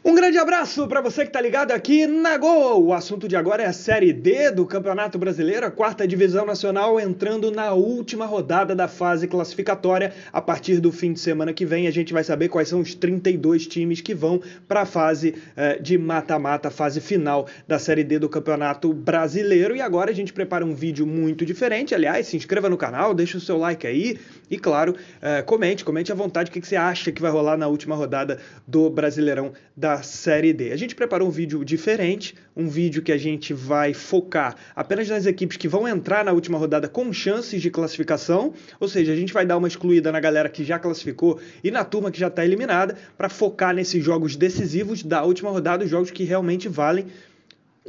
Um grande abraço para você que está ligado aqui na Gol. O assunto de agora é a Série D do Campeonato Brasileiro, a quarta divisão nacional entrando na última rodada da fase classificatória. A partir do fim de semana que vem a gente vai saber quais são os 32 times que vão para a fase de mata-mata, fase final da Série D do Campeonato Brasileiro. E agora a gente prepara um vídeo muito diferente. Aliás, se inscreva no canal, deixa o seu like aí e, claro, comente à vontade o que você acha que vai rolar na última rodada do Brasileirão da Série D. A gente preparou um vídeo diferente, um vídeo que a gente vai focar apenas nas equipes que vão entrar na última rodada com chances de classificação, ou seja, a gente vai dar uma excluída na galera que já classificou e na turma que já está eliminada, para focar nesses jogos decisivos da última rodada, os jogos que realmente valem.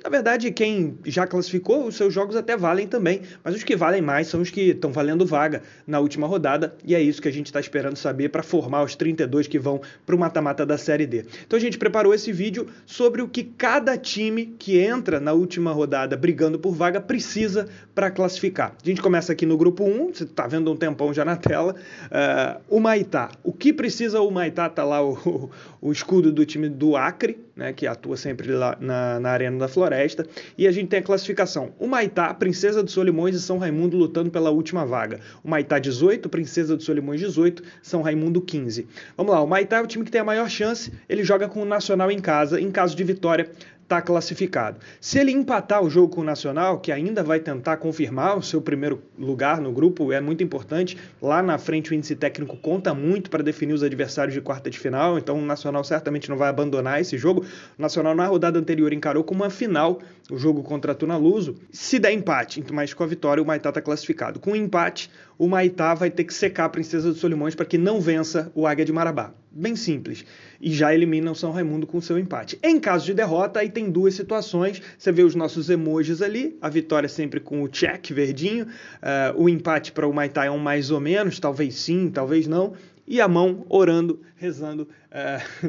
Na verdade, quem já classificou, os seus jogos até valem também, mas os que valem mais são os que estão valendo vaga na última rodada, e é isso que a gente está esperando saber para formar os 32 que vão para o mata-mata da Série D. Então a gente preparou esse vídeo sobre o que cada time que entra na última rodada brigando por vaga precisa para classificar. A gente começa aqui no grupo 1, você está vendo um tempão já na tela, o Humaitá. O que precisa o Humaitá? Está lá o escudo do time do Acre, né, que atua sempre lá na Arena da Floresta, e a gente tem a classificação. O Humaitá, Princesa dos Solimões e São Raimundo lutando pela última vaga. O Humaitá 18, Princesa dos Solimões 18, São Raimundo 15. Vamos lá, o Humaitá é o time que tem a maior chance, ele joga com o Nacional em casa, em caso de vitória, está classificado. Se ele empatar o jogo com o Nacional, que ainda vai tentar confirmar o seu primeiro lugar no grupo, é muito importante. Lá na frente o índice técnico conta muito para definir os adversários de quarta de final, então o Nacional certamente não vai abandonar esse jogo. O Nacional na rodada anterior encarou como uma final o jogo contra a Tunaluso. Se der empate, mas com a vitória o Humaitá está classificado. Com o empate, o Humaitá vai ter que secar a Princesa dos Solimões para que não vença o Águia de Marabá. Bem simples. E já elimina o São Raimundo com seu empate. Em caso de derrota, aí tem duas situações. Você vê os nossos emojis ali. A vitória sempre com o check verdinho. O empate para o Humaitá é um mais ou menos. Talvez sim, talvez não. E a mão orando, rezando,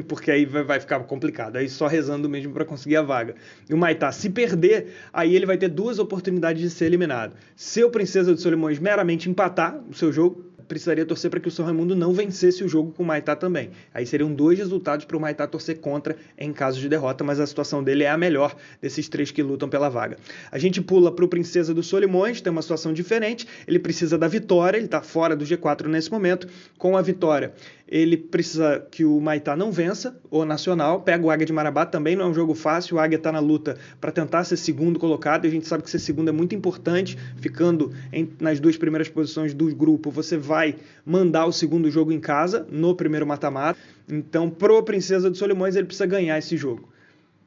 porque aí vai ficar complicado. Aí só rezando mesmo para conseguir a vaga. E o Humaitá, se perder, aí ele vai ter duas oportunidades de ser eliminado. Se o Princesa dos Solimões meramente empatar o seu jogo, precisaria torcer para que o São Raimundo não vencesse o jogo com o Humaitá também. Aí seriam dois resultados para o Humaitá torcer contra em caso de derrota, mas a situação dele é a melhor desses três que lutam pela vaga. A gente pula para o Princesa dos Solimões, tem uma situação diferente, ele precisa da vitória, ele está fora do G4 nesse momento. Com a vitória, ele precisa que o Humaitá não vença o Nacional, pega o Águia de Marabá, também não é um jogo fácil, o Águia está na luta para tentar ser segundo colocado, e a gente sabe que ser segundo é muito importante, ficando nas duas primeiras posições do grupo, você vai mandar o segundo jogo em casa, no primeiro mata-mata. Então, pro Princesa dos Solimões, ele precisa ganhar esse jogo.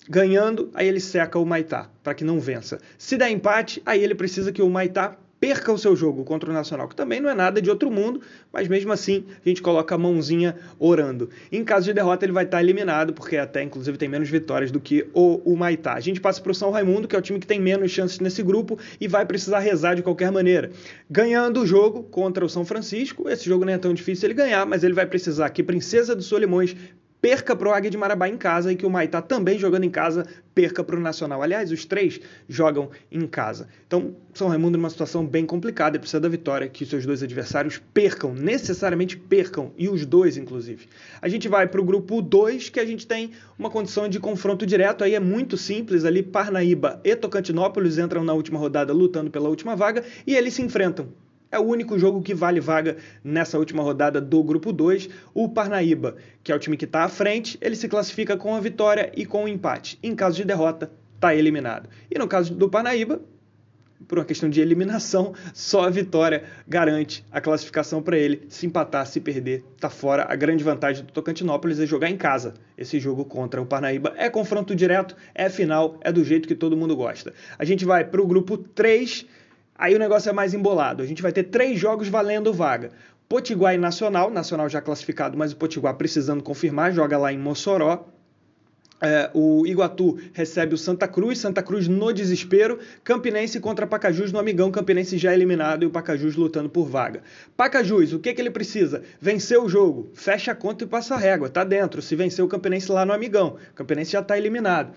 Ganhando, aí ele seca o Humaitá, para que não vença. Se der empate, aí ele precisa que o Humaitá perca o seu jogo contra o Nacional, que também não é nada de outro mundo, mas mesmo assim a gente coloca a mãozinha orando. Em caso de derrota ele vai estar eliminado, porque até inclusive tem menos vitórias do que o Humaitá. A gente passa para o São Raimundo, que é o time que tem menos chances nesse grupo e vai precisar rezar de qualquer maneira. Ganhando o jogo contra o São Francisco, esse jogo não é tão difícil ele ganhar, mas ele vai precisar que Princesa dos Solimões perca para o Águia de Marabá em casa e que o Humaitá também jogando em casa perca para o Nacional. Aliás, os três jogam em casa. Então, São Raimundo numa situação bem complicada, precisa da vitória, que seus dois adversários percam, necessariamente percam, e os dois, inclusive. A gente vai para o grupo 2, que a gente tem uma condição de confronto direto, aí é muito simples, ali Parnaíba e Tocantinópolis entram na última rodada lutando pela última vaga, e eles se enfrentam. É o único jogo que vale vaga nessa última rodada do grupo 2. O Parnaíba, que é o time que está à frente, ele se classifica com a vitória e com o empate. Em caso de derrota, está eliminado. E no caso do Parnaíba, por uma questão de eliminação, só a vitória garante a classificação para ele. Se empatar, se perder, está fora. A grande vantagem do Tocantinópolis é jogar em casa. Esse jogo contra o Parnaíba é confronto direto, é final, é do jeito que todo mundo gosta. A gente vai para o grupo 3. Aí o negócio é mais embolado. A gente vai ter 3 jogos valendo vaga. Potiguar e Nacional. Nacional já classificado, mas o Potiguar precisando confirmar. Joga lá em Mossoró. O Iguatu recebe o Santa Cruz no desespero. Campinense contra Pacajus no Amigão. Campinense já eliminado e o Pacajus lutando por vaga. Pacajus, o que ele precisa? Vencer o jogo. Fecha a conta e passa a régua. Tá dentro. Se vencer o Campinense lá no Amigão. O Campinense já está eliminado.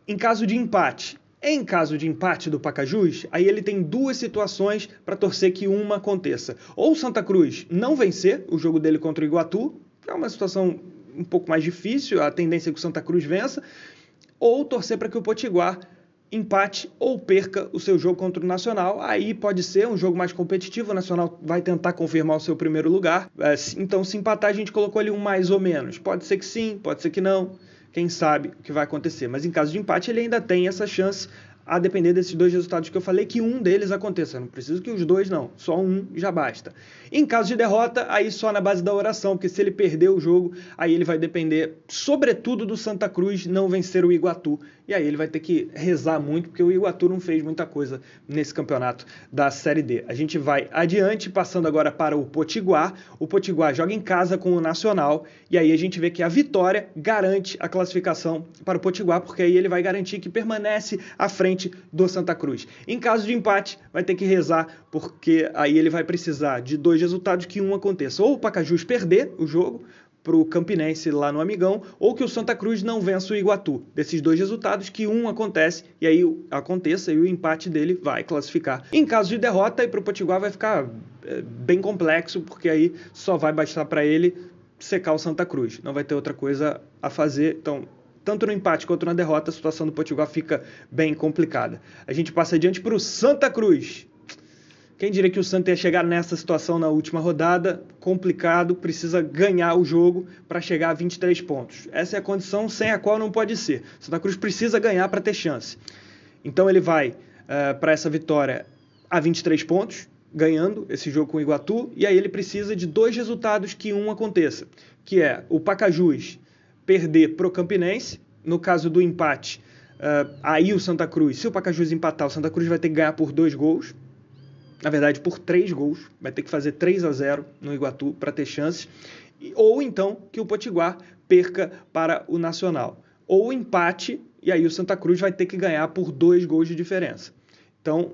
Em caso de empate, Em caso de empate do Pacajus, aí ele tem duas situações para torcer que uma aconteça. Ou o Santa Cruz não vencer o jogo dele contra o Iguatu, que é uma situação um pouco mais difícil, a tendência é que o Santa Cruz vença, ou torcer para que o Potiguar empate ou perca o seu jogo contra o Nacional. Aí pode ser um jogo mais competitivo, o Nacional vai tentar confirmar o seu primeiro lugar, então se empatar a gente colocou ali um mais ou menos, pode ser que sim, pode ser que não, quem sabe o que vai acontecer, mas em caso de empate ele ainda tem essa chance, a depender desses dois resultados que eu falei, que um deles aconteça. Não preciso que os dois não, só um já basta. Em caso de derrota, aí só na base da oração, porque se ele perder o jogo, aí ele vai depender, sobretudo, do Santa Cruz não vencer o Iguatu. E aí ele vai ter que rezar muito, porque o Iguatu não fez muita coisa nesse campeonato da Série D. A gente vai adiante, passando agora para o Potiguar. O Potiguar joga em casa com o Nacional, e aí a gente vê que a vitória garante a classificação para o Potiguar, porque aí ele vai garantir que permanece à frente do Santa Cruz. Em caso de empate, vai ter que rezar, porque aí ele vai precisar de dois resultados que um aconteça. Ou o Pacajus perder o jogo para o Campinense lá no Amigão, ou que o Santa Cruz não vença o Iguatu. Desses dois resultados, que um acontece, e aí aconteça, e o empate dele vai classificar. Em caso de derrota, aí para o Potiguar vai ficar bem complexo, porque aí só vai bastar para ele secar o Santa Cruz. Não vai ter outra coisa a fazer, então tanto no empate quanto na derrota, a situação do Potiguar fica bem complicada. A gente passa adiante para o Santa Cruz. Quem diria que o Santa ia chegar nessa situação na última rodada? Complicado, precisa ganhar o jogo para chegar a 23 pontos. Essa é a condição sem a qual não pode ser. O Santa Cruz precisa ganhar para ter chance. Então ele vai para essa vitória a 23 pontos, ganhando esse jogo com o Iguatu, e aí ele precisa de dois resultados que um aconteça, que é o Pacajus perder para o Campinense. No caso do empate, aí o Santa Cruz, se o Pacajus empatar, o Santa Cruz vai ter que ganhar por 2 gols, na verdade por 3 gols, vai ter que fazer 3-0 no Iguatu para ter chances, ou então que o Potiguar perca para o Nacional, ou empate, e aí o Santa Cruz vai ter que ganhar por 2 gols de diferença. Então,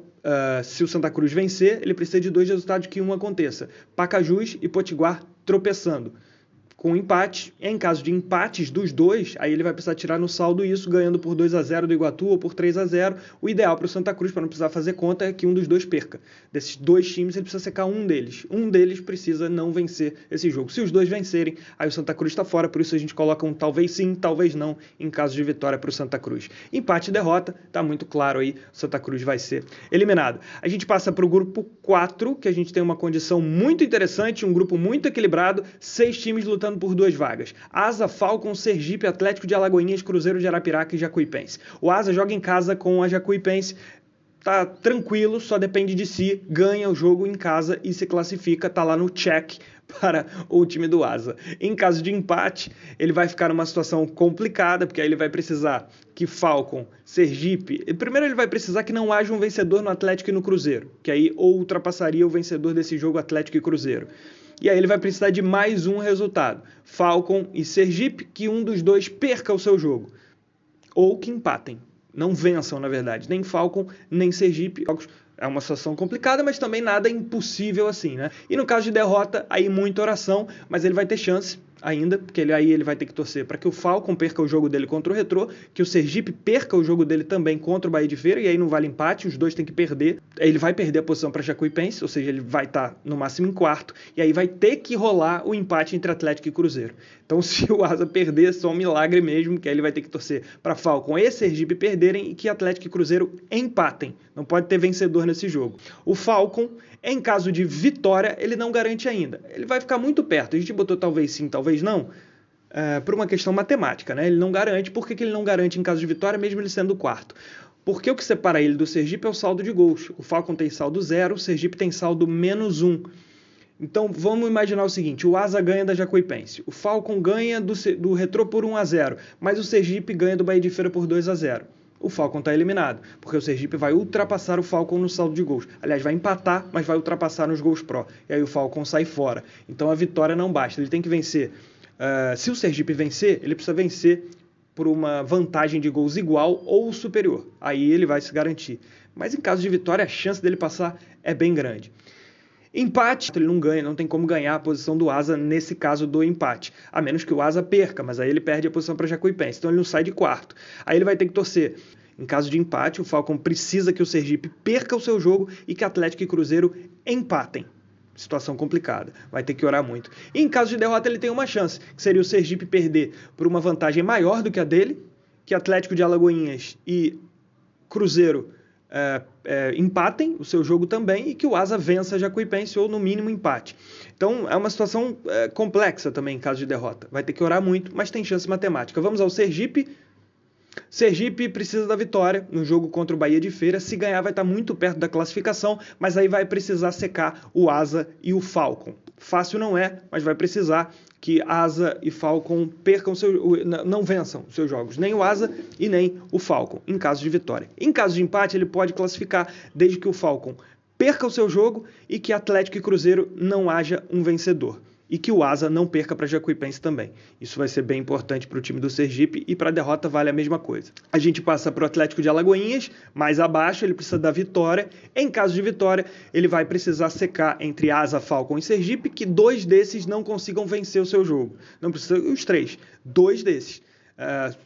se o Santa Cruz vencer, ele precisa de dois resultados que um aconteça, Pacajus e Potiguar tropeçando. Com empate, em caso de empates dos dois, aí ele vai precisar tirar no saldo isso, ganhando por 2-0 do Iguatu ou por 3-0. O ideal para o Santa Cruz, para não precisar fazer conta, é que um dos dois perca. Desses dois times, ele precisa secar um deles. Um deles precisa não vencer esse jogo. Se os dois vencerem, aí o Santa Cruz está fora, por isso a gente coloca um talvez sim, talvez não, em caso de vitória para o Santa Cruz. Empate e derrota, está muito claro aí, o Santa Cruz vai ser eliminado. A gente passa para o grupo 4, que a gente tem uma condição muito interessante, um grupo muito equilibrado, 6 times lutando por 2 vagas. Asa, Falcon, Sergipe, Atlético de Alagoinhas, Cruzeiro de Arapiraca e Jacuipense. O Asa joga em casa com a Jacuipense, tá tranquilo, só depende de si, ganha o jogo em casa e se classifica, tá lá no check para o time do Asa. Em caso de empate, ele vai ficar numa situação complicada, porque aí ele vai precisar que Falcon, Sergipe... Primeiro ele vai precisar que não haja um vencedor no Atlético e no Cruzeiro, que aí ou ultrapassaria o vencedor desse jogo Atlético e Cruzeiro. E aí ele vai precisar de mais um resultado, Falcon e Sergipe, que um dos dois perca o seu jogo, ou que empatem, não vençam na verdade, nem Falcon, nem Sergipe. É uma situação complicada, mas também nada impossível assim, né? E no caso de derrota, aí muita oração, mas ele vai ter chance ainda, porque aí ele vai ter que torcer para que o Falcon perca o jogo dele contra o Retrô, que o Sergipe perca o jogo dele também contra o Bahia de Feira, e aí não vale empate, os dois têm que perder. Ele vai perder a posição para Jacuipense, ou seja, ele vai estar no máximo em quarto, e aí vai ter que rolar o empate entre Atlético e Cruzeiro. Então, se o Asa perder, é só um milagre mesmo, que aí ele vai ter que torcer para Falcon e Sergipe perderem e que Atlético e Cruzeiro empatem. Não pode ter vencedor nesse jogo. O Falcon, em caso de vitória, ele não garante ainda. Ele vai ficar muito perto. A gente botou talvez sim, talvez não, por uma questão matemática, né? Ele não garante. Por que ele não garante em caso de vitória, mesmo ele sendo o quarto? Porque o que separa ele do Sergipe é o saldo de gols. O Falcon tem saldo 0, o Sergipe tem saldo -1. Então, vamos imaginar o seguinte, o Asa ganha da Jacuipense, o Falcon ganha do Retrô por 1-0, mas o Sergipe ganha do Bahia de Feira por 2-0. O Falcon está eliminado, porque o Sergipe vai ultrapassar o Falcon no saldo de gols. Aliás, vai empatar, mas vai ultrapassar nos gols pró. E aí o Falcon sai fora. Então a vitória não basta, ele tem que vencer. Se o Sergipe vencer, ele precisa vencer por uma vantagem de gols igual ou superior. Aí ele vai se garantir. Mas em caso de vitória, a chance dele passar é bem grande. Empate, ele não ganha, não tem como ganhar a posição do Asa nesse caso do empate, a menos que o Asa perca, mas aí ele perde a posição para Jacuipense, então ele não sai de quarto. Aí ele vai ter que torcer. Em caso de empate, o Falcon precisa que o Sergipe perca o seu jogo e que Atlético e Cruzeiro empatem. Situação complicada, vai ter que orar muito. E em caso de derrota ele tem uma chance, que seria o Sergipe perder por uma vantagem maior do que a dele, que Atlético de Alagoinhas e Cruzeiro empatem o seu jogo também e que o Asa vença a Jacuipense ou no mínimo empate. Então é uma situação complexa também em caso de derrota. Vai ter que orar muito, mas tem chance matemática. Vamos ao Sergipe. Sergipe precisa da vitória no jogo contra o Bahia de Feira. Se ganhar vai estar muito perto da classificação, mas aí vai precisar secar o Asa e o Falcon. Fácil não é, mas vai precisar que Asa e Falcon não vençam seus jogos, nem o Asa e nem o Falcon, em caso de vitória. Em caso de empate, ele pode classificar desde que o Falcon perca o seu jogo e que Atlético e Cruzeiro não haja um vencedor. E que o Asa não perca para Jacuipense também. Isso vai ser bem importante para o time do Sergipe e para a derrota vale a mesma coisa. A gente passa para o Atlético de Alagoinhas, mais abaixo, ele precisa da vitória. Em caso de vitória, ele vai precisar secar entre Asa, Falcon e Sergipe, que 2 desses não consigam vencer o seu jogo. Não precisa os 3, 2 desses.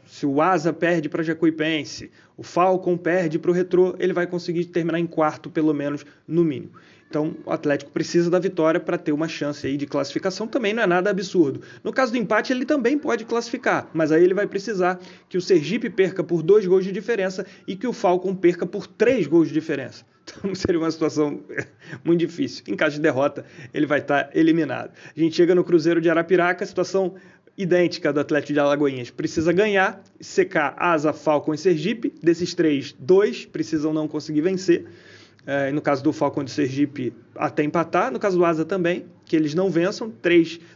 Se o Asa perde para Jacuipense, o Falcon perde para o Retrô, ele vai conseguir terminar em quarto, pelo menos, no mínimo. Então, o Atlético precisa da vitória para ter uma chance aí de classificação, também não é nada absurdo. No caso do empate, ele também pode classificar, mas aí ele vai precisar que o Sergipe perca por 2 gols de diferença e que o Falcon perca por 3 gols de diferença. Então, seria uma situação muito difícil. Em caso de derrota, ele vai estar eliminado. A gente chega no Cruzeiro de Arapiraca, situação idêntica do Atlético de Alagoinhas. Precisa ganhar, secar Asa, Falcon e Sergipe. Desses 3, 2 precisam não conseguir vencer. No caso do Falcon de Sergipe, até empatar. No caso do Asa também, que eles não vençam.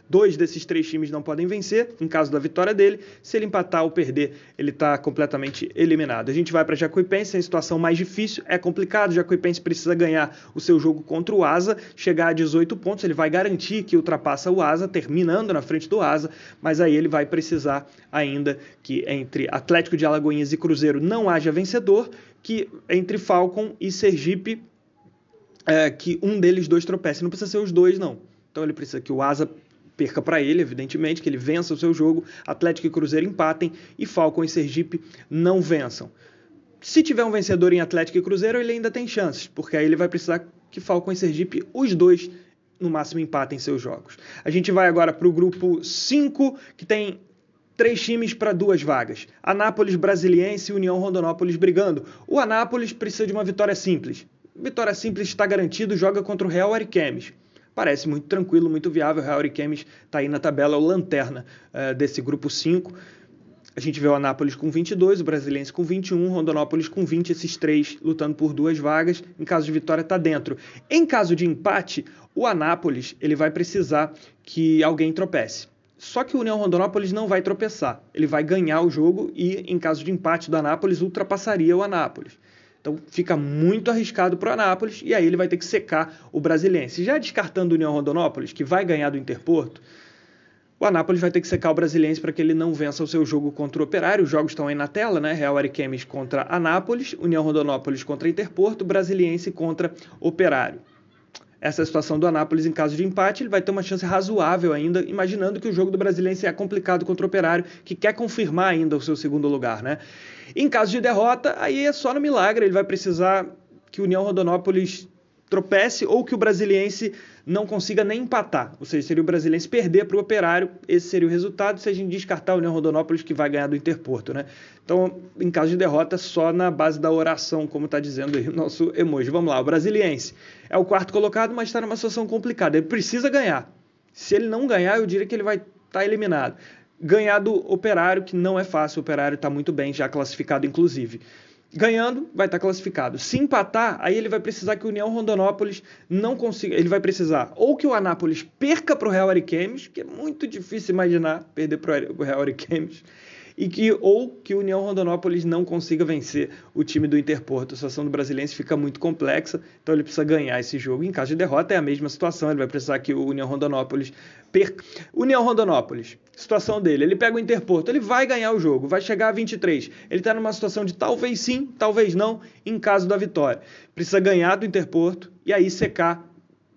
2 desses 3 times não podem vencer. Em caso da vitória dele, se ele empatar ou perder, ele está completamente eliminado. A gente vai para Jacuipense, é a situação mais difícil. É complicado, Jacuipense precisa ganhar o seu jogo contra o Asa, chegar a 18 pontos. Ele vai garantir que ultrapassa o Asa, terminando na frente do Asa. Mas aí ele vai precisar ainda que entre Atlético de Alagoinhas e Cruzeiro não haja vencedor, que entre Falcon e Sergipe, que um deles 2 tropece. Não precisa ser os 2, não. Então ele precisa que o Asa perca para ele, evidentemente, que ele vença o seu jogo, Atlético e Cruzeiro empatem e Falcon e Sergipe não vençam. Se tiver um vencedor em Atlético e Cruzeiro, ele ainda tem chances, porque aí ele vai precisar que Falcon e Sergipe, os 2, no máximo, empatem seus jogos. A gente vai agora para o grupo 5, que tem 3 times para 2 vagas. Anápolis, Brasiliense e União Rondonópolis brigando. O Anápolis precisa de uma vitória simples. Vitória simples está garantido, joga contra o Real Ariquemes. Parece muito tranquilo, muito viável. O Real Ariquemes está aí na tabela, o lanterna desse grupo 5. A gente vê o Anápolis com 22, o Brasiliense com 21, o Rondonópolis com 20, esses 3 lutando por 2 vagas. Em caso de vitória, está dentro. Em caso de empate, o Anápolis ele vai precisar que alguém tropece. Só que o União Rondonópolis não vai tropeçar. Ele vai ganhar o jogo e, em caso de empate do Anápolis, ultrapassaria o Anápolis. Então fica muito arriscado para o Anápolis e aí ele vai ter que secar o Brasiliense. Já descartando o União Rondonópolis, que vai ganhar do Interporto, o Anápolis vai ter que secar o Brasiliense para que ele não vença o seu jogo contra o Operário. Os jogos estão aí na tela, né? Real Ariquemes contra Anápolis, União Rondonópolis contra Interporto, Brasiliense contra Operário. Essa é a situação do Anápolis em caso de empate, ele vai ter uma chance razoável ainda, imaginando que o jogo do Brasiliense é complicado contra o Operário, que quer confirmar ainda o seu segundo lugar, né? Em caso de derrota, aí é só no milagre, ele vai precisar que o União Rondonópolis tropece ou que o Brasiliense não consiga nem empatar, ou seja, seria o Brasiliense perder para o Operário, esse seria o resultado, se a gente descartar o União Rondonópolis que vai ganhar do Interporto, né? Então, em caso de derrota, só na base da oração, como está dizendo aí o nosso emoji. Vamos lá, o Brasiliense é o 4º colocado, mas está numa situação complicada, ele precisa ganhar. Se ele não ganhar, eu diria que ele vai estar eliminado. Ganhar do Operário, que não é fácil, o Operário está muito bem, já classificado inclusive. Ganhando, vai estar classificado. Se empatar, aí ele vai precisar que o União Rondonópolis não consiga... Ele vai precisar ou que o Anápolis perca para o Real Ariquemes, que é muito difícil imaginar perder para o Real Ariquemes, ou que o União Rondonópolis não consiga vencer o time do Interporto. A situação do Brasiliense fica muito complexa, então ele precisa ganhar esse jogo. Em caso de derrota é a mesma situação, ele vai precisar que o União Rondonópolis perca. União Rondonópolis, situação dele, ele pega o Interporto, ele vai ganhar o jogo, vai chegar a 23. Ele está numa situação de talvez sim, talvez não, em caso da vitória. Precisa ganhar do Interporto e aí secar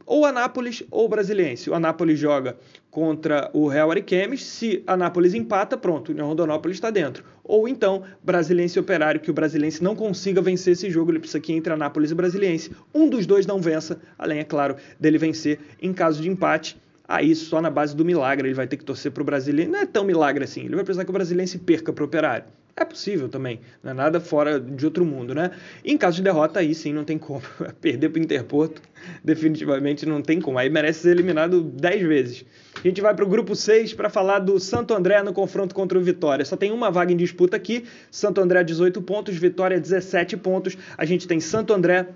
ou o Anápolis ou o Brasiliense. O Anápolis joga contra o Real Ariquemes. Se a Nápoles empata, pronto, o União Rondonópolis está dentro. Ou então, Brasiliense e Operário, que o Brasiliense não consiga vencer esse jogo, ele precisa que entre a Nápoles e o Brasiliense. Um dos dois não vença, além, é claro, dele vencer em caso de empate. Aí só na base do milagre ele vai ter que torcer para o Brasiliense. Não é tão milagre assim, ele vai precisar que o Brasiliense perca para o Operário. É possível também, não é nada fora de outro mundo, né? E em caso de derrota, aí sim não tem como. Perder para o Interporto, definitivamente não tem como. Aí merece ser eliminado 10 vezes. A gente vai para o grupo 6 para falar do Santo André no confronto contra o Vitória. Só tem uma vaga em disputa aqui. Santo André 18 pontos, Vitória 17 pontos. A gente tem Santo André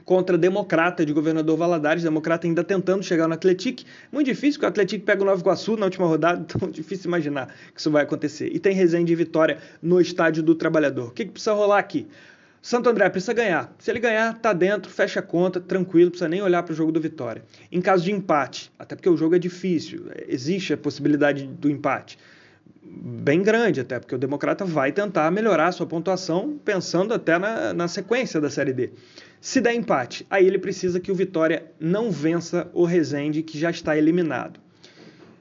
contra Democrata de Governador Valadares. Democrata ainda tentando chegar no Atlético. Muito difícil, porque o Atlético pega o Nova Iguaçu na última rodada, então é difícil imaginar que isso vai acontecer. E tem Resende e Vitória no Estádio do Trabalhador. O que precisa rolar aqui? Santo André precisa ganhar. Se ele ganhar, tá dentro, fecha a conta, tranquilo, precisa nem olhar para o jogo do Vitória. Em caso de empate, até porque o jogo é difícil, existe a possibilidade do empate. Bem grande até, porque o Democrata vai tentar melhorar a sua pontuação, pensando até na sequência da Série D. Se der empate, aí ele precisa que o Vitória não vença o Resende, que já está eliminado.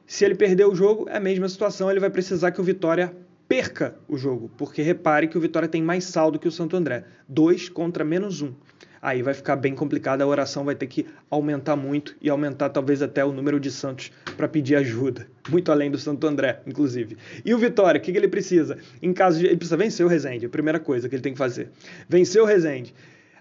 Se ele perder o jogo, é a mesma situação, ele vai precisar que o Vitória perca o jogo, porque repare que o Vitória tem mais saldo que o Santo André, 2 contra -1. Aí vai ficar bem complicado, a oração vai ter que aumentar muito e aumentar talvez até o número de santos para pedir ajuda, muito além do Santo André, inclusive. E o Vitória, o que ele precisa? Em caso de, ele precisa vencer o Resende, a primeira coisa que ele tem que fazer. Vencer o Resende.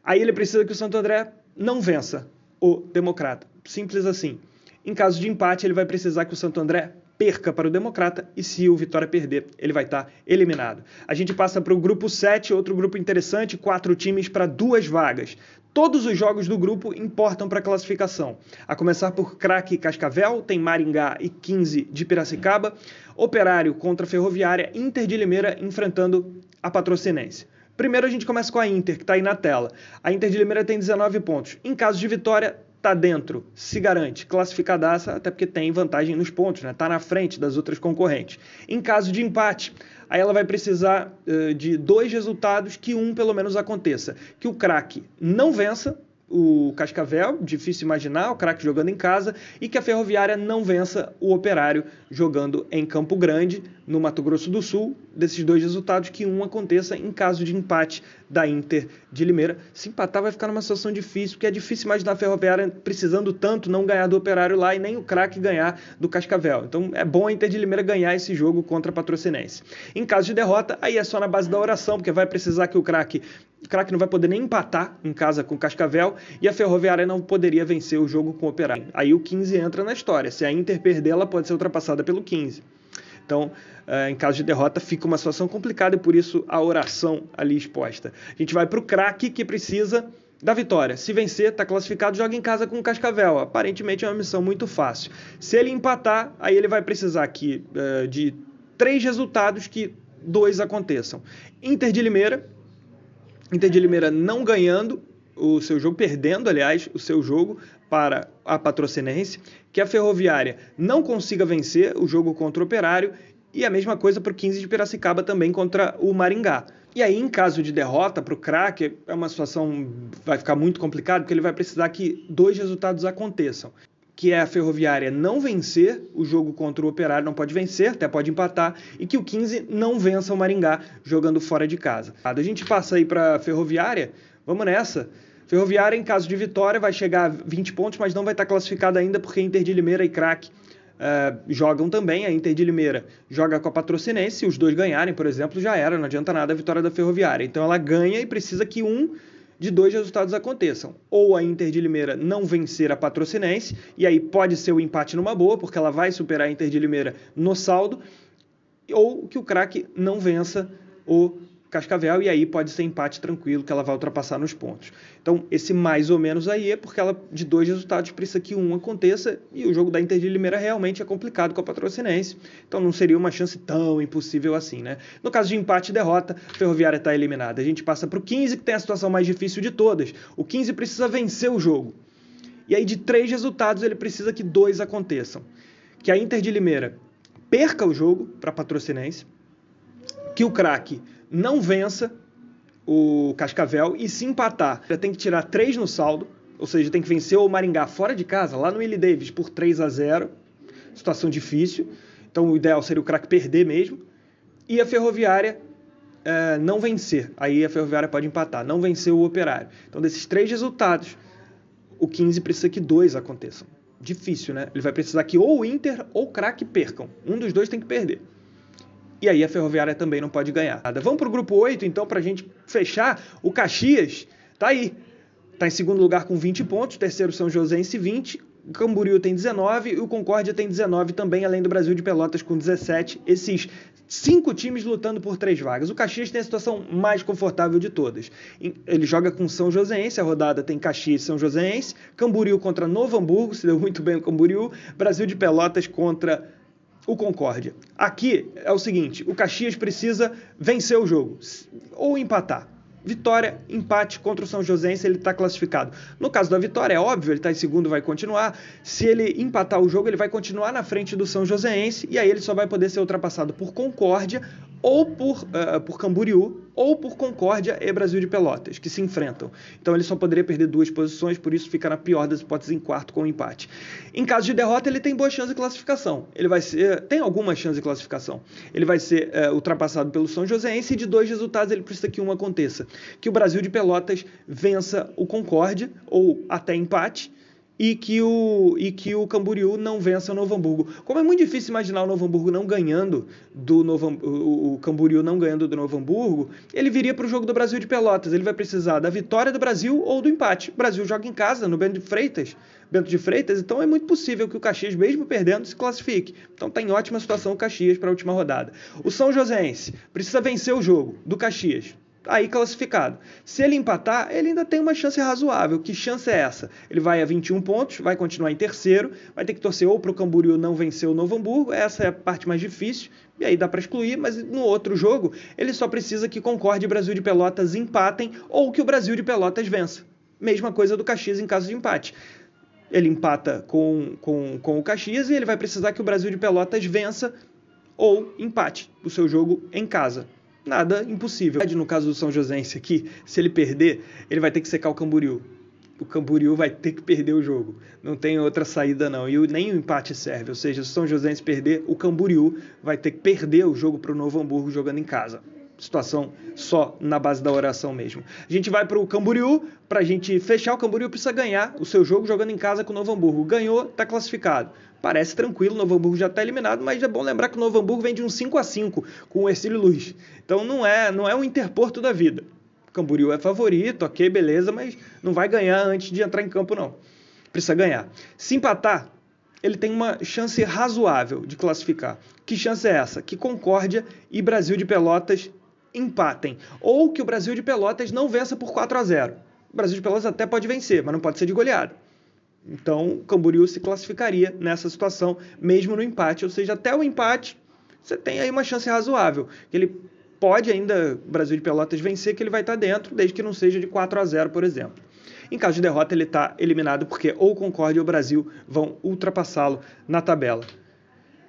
Aí ele precisa que o Santo André não vença o Democrata, simples assim. Em caso de empate, ele vai precisar que o Santo André perca para o Democrata, e se o Vitória perder, ele vai estar eliminado. A gente passa para o grupo 7, outro grupo interessante, 4 times para 2 vagas. Todos os jogos do grupo importam para a classificação. A começar por Craque e Cascavel, tem Maringá e 15 de Piracicaba, Operário contra Ferroviária, Inter de Limeira enfrentando a Patrocinense. Primeiro a gente começa com a Inter, que está aí na tela. A Inter de Limeira tem 19 pontos. Em caso de vitória, tá dentro, se garante, classificadaça, até porque tem vantagem nos pontos, né? Tá na frente das outras concorrentes. Em caso de empate, aí ela vai precisar de 2 resultados, que um pelo menos aconteça. Que o Craque não vença o Cascavel, difícil imaginar, o Craque jogando em casa, e que a Ferroviária não vença o Operário jogando em Campo Grande, no Mato Grosso do Sul. Desses 2 resultados, que um aconteça em caso de empate da Inter de Limeira. Se empatar vai ficar numa situação difícil, porque é difícil imaginar a Ferroviária precisando tanto não ganhar do Operário lá e nem o Craque ganhar do Cascavel. Então é bom a Inter de Limeira ganhar esse jogo contra a Patrocinense. Em caso de derrota, aí é só na base da oração, porque vai precisar que o Craque não vai poder nem empatar em casa com o Cascavel, e a Ferroviária não poderia vencer o jogo com o Operário. Aí o 15 entra na história. Se a Inter perder, ela pode ser ultrapassada pelo 15. Então, em caso de derrota, fica uma situação complicada e por isso a oração ali exposta. A gente vai para o Craque, que precisa da vitória. Se vencer, está classificado, joga em casa com o Cascavel. Aparentemente é uma missão muito fácil. Se ele empatar, aí ele vai precisar aqui de 3 resultados, que 2 aconteçam. Inter de Limeira não ganhando o seu jogo, perdendo, aliás, o seu jogo para a Patrocinense, que a Ferroviária não consiga vencer o jogo contra o Operário, e a mesma coisa para o 15 de Piracicaba também contra o Maringá. E aí, em caso de derrota para o Craque, é uma situação, vai ficar muito complicada, porque ele vai precisar que 2 resultados aconteçam, que é a Ferroviária não vencer o jogo contra o Operário, não pode vencer, até pode empatar, e que o 15 não vença o Maringá jogando fora de casa. A gente passa aí para a Ferroviária, vamos nessa. Ferroviária, em caso de vitória, vai chegar a 20 pontos, mas não vai estar classificada ainda, porque Inter de Limeira e Craque jogam também. A Inter de Limeira joga com a Patrocinense, se os 2 ganharem, por exemplo, já era, não adianta nada a vitória da Ferroviária. Então ela ganha e precisa que um de 2 resultados aconteçam. Ou a Inter de Limeira não vencer a Patrocinense, e aí pode ser o empate numa boa, porque ela vai superar a Inter de Limeira no saldo, ou que o Craque não vença o Cascavel, e aí pode ser empate tranquilo, que ela vai ultrapassar nos pontos. Então, esse mais ou menos aí é porque ela, de 2 resultados, precisa que um aconteça, e o jogo da Inter de Limeira realmente é complicado com a Patrocinense, então não seria uma chance tão impossível assim, né? No caso de empate e derrota, a Ferroviária está eliminada. A gente passa para o 15, que tem a situação mais difícil de todas. O 15 precisa vencer o jogo. E aí, de 3 resultados, ele precisa que 2 aconteçam. Que a Inter de Limeira perca o jogo para a Patrocinense, que o Craque não vença o Cascavel, e se empatar, já tem que tirar 3 no saldo, ou seja, tem que vencer o Maringá fora de casa, lá no Willie Davis, por 3-0. situação difícil. Então o ideal seria o craque perder mesmo. E a Ferroviária não vencer. Aí a Ferroviária pode empatar, não vencer o Operário. Então desses 3 resultados, o 15 precisa que 2 aconteçam. Difícil, né? Ele vai precisar que ou o Inter ou o craque percam. Um dos dois tem que perder. E aí a Ferroviária também não pode ganhar. Vamos para o grupo 8, então, para a gente fechar. O Caxias tá aí. Está em segundo lugar com 20 pontos, terceiro São Joséense 20, o Camboriú tem 19 e o Concórdia tem 19 também, além do Brasil de Pelotas com 17. Esses 5 times lutando por 3 vagas. O Caxias tem a situação mais confortável de todas. Ele joga com São Joséense, a rodada tem Caxias e São Joséense, Camboriú contra Novo Hamburgo, se deu muito bem o Camboriú, Brasil de Pelotas contra o Concórdia. Aqui é o seguinte, o Caxias precisa vencer o jogo, ou empatar. Vitória, empate contra o São Joséense, ele está classificado. No caso da Vitória, é óbvio, ele está em segundo, vai continuar. Se ele empatar o jogo, ele vai continuar na frente do São Joséense e aí ele só vai poder ser ultrapassado por Concórdia ou por Camboriú ou por Concórdia e Brasil de Pelotas, que se enfrentam. Então ele só poderia perder 2 posições, por isso fica na pior das hipóteses em quarto com o empate. Em caso de derrota, ele tem boa chance de classificação. Ele vai ser, tem alguma chance de classificação. Ele vai ser ultrapassado pelo São Joséense e de 2 resultados ele precisa que um aconteça. Que o Brasil de Pelotas vença o Concórdia, ou até empate, e que o Camboriú não vença o Novo Hamburgo. Como é muito difícil imaginar o Novo Hamburgo não ganhando o Camboriú não ganhando do Novo Hamburgo, ele viria para o jogo do Brasil de Pelotas. Ele vai precisar da vitória do Brasil ou do empate. O Brasil joga em casa, no Bento de Freitas, então é muito possível que o Caxias, mesmo perdendo, se classifique. Então está em ótima situação o Caxias para a última rodada. O São Joséense precisa vencer o jogo do Caxias. Aí classificado. Se ele empatar, ele ainda tem uma chance razoável. Que chance é essa? Ele vai a 21 pontos, vai continuar em terceiro, vai ter que torcer ou para o Camboriú não vencer o Novo Hamburgo, essa é a parte mais difícil, e aí dá para excluir, mas no outro jogo, ele só precisa que Concórdia e Brasil de Pelotas empatem ou que o Brasil de Pelotas vença. Mesma coisa do Caxias em caso de empate. Ele empata com o Caxias e ele vai precisar que o Brasil de Pelotas vença ou empate o seu jogo em casa. Nada impossível. No caso do São Joséense aqui, se ele perder, ele vai ter que secar o Camboriú. O Camboriú vai ter que perder o jogo. Não tem outra saída, não. E nem o empate serve. Ou seja, se o São Joséense perder, o Camboriú vai ter que perder o jogo para o Novo Hamburgo jogando em casa. Situação só na base da oração mesmo. A gente vai para o Camboriú. Para a gente fechar, o Camboriú precisa ganhar o seu jogo jogando em casa com o Novo Hamburgo. Ganhou, está classificado. Parece tranquilo, o Novo Hamburgo já está eliminado, mas é bom lembrar que o Novo Hamburgo vem de um 5-5 com o Hercílio Luz. Então não é um interporto da vida. O Camboriú é favorito, ok, beleza, mas não vai ganhar antes de entrar em campo, não. Precisa ganhar. Se empatar, ele tem uma chance razoável de classificar. Que chance é essa? Que Concórdia e Brasil de Pelotas empatem. Ou que o Brasil de Pelotas não vença por 4-0. O Brasil de Pelotas até pode vencer, mas não pode ser de goleada. Então, o Camboriú se classificaria nessa situação, mesmo no empate. Ou seja, até o empate, você tem aí uma chance razoável. Ele pode ainda, o Brasil de Pelotas, vencer, que ele vai estar dentro, desde que não seja de 4-0, por exemplo. Em caso de derrota, ele está eliminado, porque ou o Concórdia ou o Brasil vão ultrapassá-lo na tabela.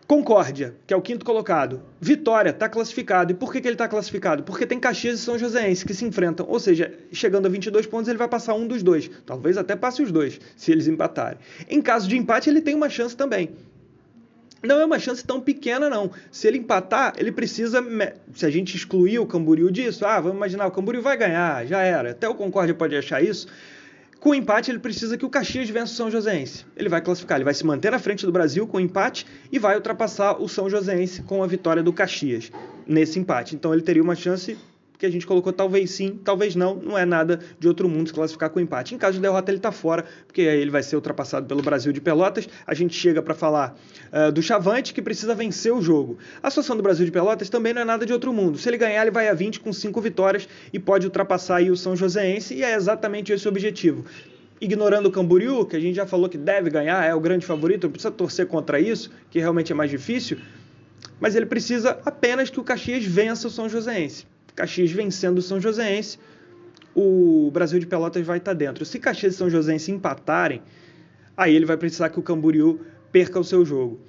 Concórdia, que é o 5º colocado. Vitória, está classificado. E por que ele está classificado? Porque tem Caxias e São Joséense que se enfrentam. Ou seja, chegando a 22 pontos, ele vai passar um dos dois. Talvez até passe os dois, se eles empatarem. Em caso de empate, ele tem uma chance também. Não é uma chance tão pequena, não. Se ele empatar, ele precisa... Se a gente excluir o Camboriú disso, vamos imaginar, o Camboriú vai ganhar, já era. Até o Concórdia pode achar isso. Com o empate, ele precisa que o Caxias vença o São Joséense. Ele vai classificar, ele vai se manter na frente do Brasil com o empate e vai ultrapassar o São Joséense com a vitória do Caxias nesse empate. Então ele teria uma chance que a gente colocou talvez sim, talvez não, não é nada de outro mundo se classificar com empate. Em caso de derrota, ele está fora, porque aí ele vai ser ultrapassado pelo Brasil de Pelotas. A gente chega para falar do Chavante, que precisa vencer o jogo. A situação do Brasil de Pelotas também não é nada de outro mundo. Se ele ganhar, ele vai a 20 com 5 vitórias e pode ultrapassar aí o São Joséense, e é exatamente esse o objetivo. Ignorando o Camboriú, que a gente já falou que deve ganhar, é o grande favorito, não precisa torcer contra isso, que realmente é mais difícil, mas ele precisa apenas que o Caxias vença o São Joséense. Caxias vencendo o São Joséense, o Brasil de Pelotas vai estar dentro. Se Caxias e São Joséense empatarem, aí ele vai precisar que o Camboriú perca o seu jogo.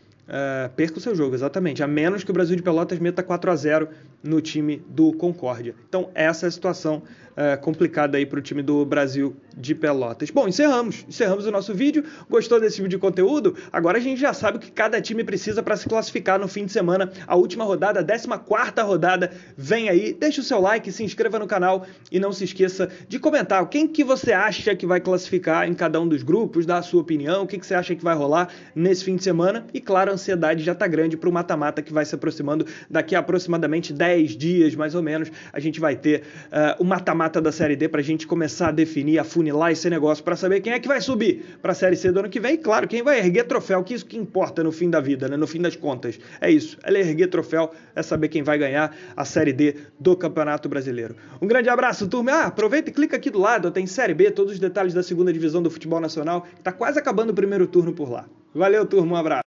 Perca o seu jogo, exatamente. A menos que o Brasil de Pelotas meta 4-0 no time do Concórdia. Então, essa é a situação complicada aí para o time do Brasil de Pelotas. Bom, encerramos o nosso vídeo. Gostou desse tipo de conteúdo? Agora a gente já sabe o que cada time precisa para se classificar no fim de semana. A última rodada, a 14ª rodada, vem aí. Deixa o seu like, se inscreva no canal e não se esqueça de comentar quem que você acha que vai classificar em cada um dos grupos, dar a sua opinião, o que você acha que vai rolar nesse fim de semana. E claro, a ansiedade já está grande para o mata-mata que vai se aproximando daqui a aproximadamente 10 dias, mais ou menos. A gente vai ter o mata-mata da Série D para a gente começar a definir, afunilar esse negócio para saber quem é que vai subir para a Série C do ano que vem e, claro, quem vai erguer troféu, que isso que importa no fim da vida, né? No fim das contas. É isso, é erguer troféu, é saber quem vai ganhar a Série D do Campeonato Brasileiro. Um grande abraço, turma. Aproveita e clica aqui do lado, tem Série B, todos os detalhes da segunda divisão do futebol nacional. Tá quase acabando o primeiro turno por lá. Valeu, turma, um abraço.